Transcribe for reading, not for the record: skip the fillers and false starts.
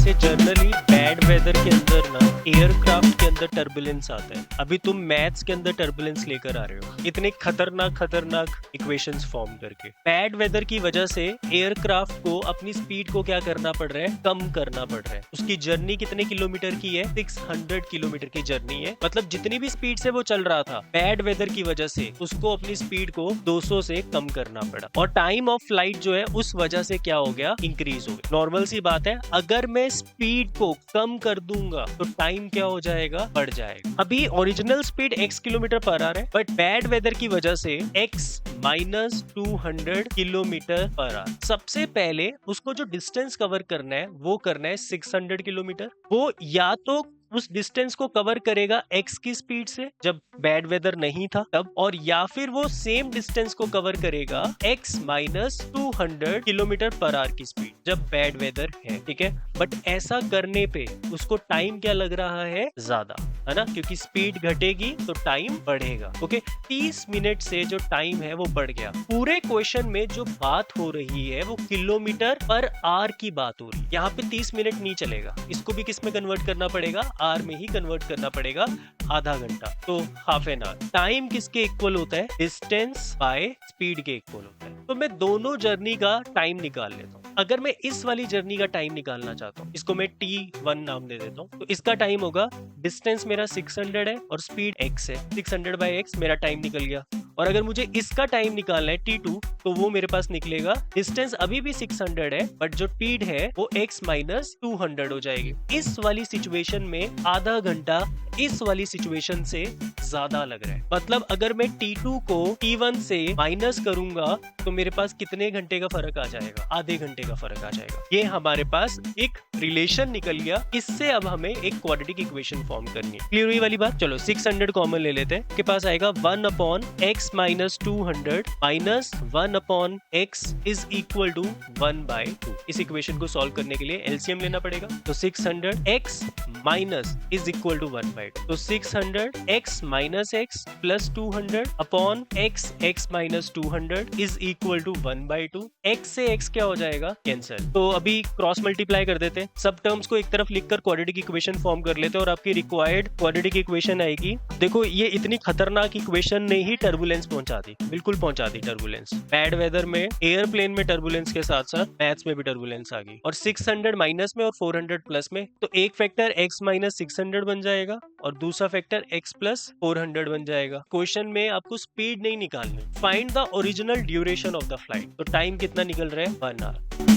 जैसे generally bad weather के अंदर ना एयरक्राफ्ट के अंदर टर्बुलेंस आता है, अभी तुम मैथ्स के अंदर टर्बुलेंस लेकर आ रहे हो इतने खतरनाक इक्वेशंस फॉर्म करके। बैड वेदर की वजह से एयरक्राफ्ट को अपनी स्पीड को क्या करना पड़ रहा है, कम करना पड़ रहा है। उसकी जर्नी कितने किलोमीटर की है, 600 किलोमीटर की जर्नी है। मतलब जितनी भी स्पीड से वो चल रहा था, बैड वेदर की वजह से उसको अपनी स्पीड को 200 से कम करना पड़ा, और टाइम ऑफ फ्लाइट जो है उस वजह से क्या हो गया, इंक्रीज हो गया। नॉर्मल सी बात है, अगर मैं स्पीड को कम कर दूंगा तो टाइम क्या हो जाएगा, बढ़ जाएगा। अभी original speed x kilometre per hour है, बट बैड वेदर की वजह से x minus 200 kilometre per hour. सबसे पहले उसको जो डिस्टेंस कवर करना है वो करना है 600 किलोमीटर। वो या तो उस डिस्टेंस को कवर करेगा x की स्पीड से जब बैड वेदर नहीं था तब, और या फिर वो सेम डिस्टेंस को कवर करेगा x minus 200 kilometre per hour की स्पीड जब बैड वेदर है। ठीक है, बट ऐसा करने पे उसको टाइम क्या लग रहा है, ज्यादा, है ना, क्योंकि स्पीड घटेगी तो टाइम बढ़ेगा। ओके, 30 मिनट से जो टाइम है वो बढ़ गया। पूरे क्वेश्चन में जो बात हो रही है वो किलोमीटर पर आवर की बात हो रही है। यहाँ पे 30 मिनट नहीं चलेगा, इसको भी किस में कन्वर्ट करना पड़ेगा, आवर में ही कन्वर्ट करना पड़ेगा, आधा घंटा, तो हाफ एन आवर। टाइम किसके इक्वल होता है, डिस्टेंस बाय स्पीड के इक्वल होता है। तो मैं दोनों जर्नी का टाइम निकाल लेता हूँ। अगर मैं इस वाली जर्नी का टाइम निकालना चाहता हूँ, इसको मैं t1 नाम दे देता हूँ, तो इसका टाइम होगा, डिस्टेंस मेरा 600 है और स्पीड x है, 600 बाय x मेरा टाइम निकल गया। और अगर मुझे इसका टाइम निकालना है t2, तो वो मेरे पास निकलेगा, डिस्टेंस अभी भी 600 है बट जो स्पीड है वो x माइनस 200 हो जाएगी। इस वाली सिचुएशन में आधा घंटा इस वाली सिचुएशन से ज्यादा लग रहा है। मतलब अगर मैं t2 को t1 से माइनस करूंगा तो मेरे पास कितने घंटे का फर्क आ जाएगा, आधे घंटे का फर्क आ जाएगा। ये हमारे पास एक रिलेशन निकल गया। इससे अब हमें एक क्वाड्रेटिक इक्वेशन फॉर्म करनी है। क्लियर हुई वाली बात? चलो 600 कॉमन ले लेते हैं। के पास आएगा 1 upon x minus 200 minus 1 upon x is equal to 1/2। इस इक्वेशन को सॉल्व करने के लिए एलसीएम लेना पड़ेगा। तो 600 x minus is equal to 1/2। तो 600 x minus x plus 200 upon x minus 200 is equal to 1/2। x से x क्या हो जाएगा, कैंसिल। तो अभी क्रॉस मल्टीप्लाई कर देते हैं, सब टर्म्स को एक तरफ लिखकर क्वाड्रेटिक इक्वेशन फॉर्म कर लेते हैं और आपकी रिक्वायर्ड क्वाड्रेटिक इक्वेशन आएगी। देखो, ये इतनी खतरनाक इक्वेशन ने ही टर्बुलेंस पहुंचा दी, बिल्कुल पहुंचा दी टर्बुलेंस। बैड वेदर में, एयरप्लेन में टर्बुलेंस के साथ साथ मैथ्स में भी टर्बुलेंस आ गई, और 600 माइनस में और 400 प्लस में। तो एक फैक्टर x माइनस 600 बन जाएगा और दूसरा फैक्टर x प्लस 400 बन जाएगा। क्वेश्चन में आपको स्पीड नहीं निकालनी, find the original duration of the flight. तो टाइम कितना निकल रहा है, 1 आवर।